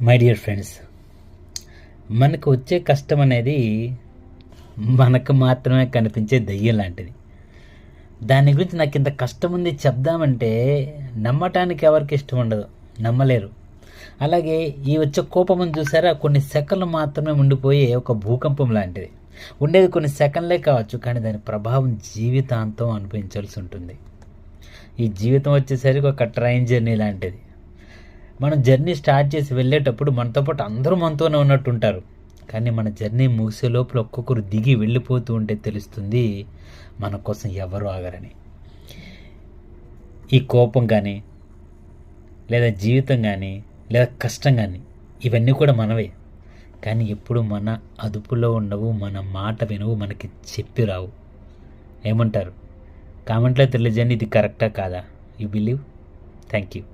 My dear friends, మనకు వచ్చే కష్టం అనేది మనకు మాత్రమే కనిపించే దయ్యం లాంటిది. దాని గురించి నాకు ఇంత కష్టం ఉంది చెప్దామంటే నమ్మటానికి ఎవరికి ఇష్టం ఉండదు, నమ్మలేరు. అలాగే ఈ వచ్చే కోపం చూసారా, కొన్ని సెకన్లు మాత్రమే ఉండిపోయే ఒక భూకంపం లాంటిది. ఉండేది కొన్ని సెకండ్లే కావచ్చు, కానీ దాని ప్రభావం జీవితాంతం అనుభవించాల్సి ఉంటుంది. ఈ జీవితం వచ్చేసరికి ఒక ట్రైన్ జర్నీ లాంటిది. మనం జర్నీ స్టార్ట్ చేసి వెళ్ళేటప్పుడు మనతో పాటు అందరూ మనతోనే ఉన్నట్టు ఉంటారు. కానీ మన జర్నీ ముగిసే లోపల ఒక్కొక్కరు దిగి వెళ్ళిపోతూ ఉంటే తెలుస్తుంది మన కోసం ఎవరు ఆగరని. ఈ కోపం కానీ, లేదా జీవితం కానీ, లేదా కష్టం కానీ, ఇవన్నీ కూడా మనవే. కానీ ఎప్పుడు మన అదుపులో ఉండవు, మన మాట వినవు, మనకి చెప్పి రావు. ఏమంటారు? కామెంట్లో తెలియజేయండి, ఇది కరెక్టా కాదా? You believe? Thank you.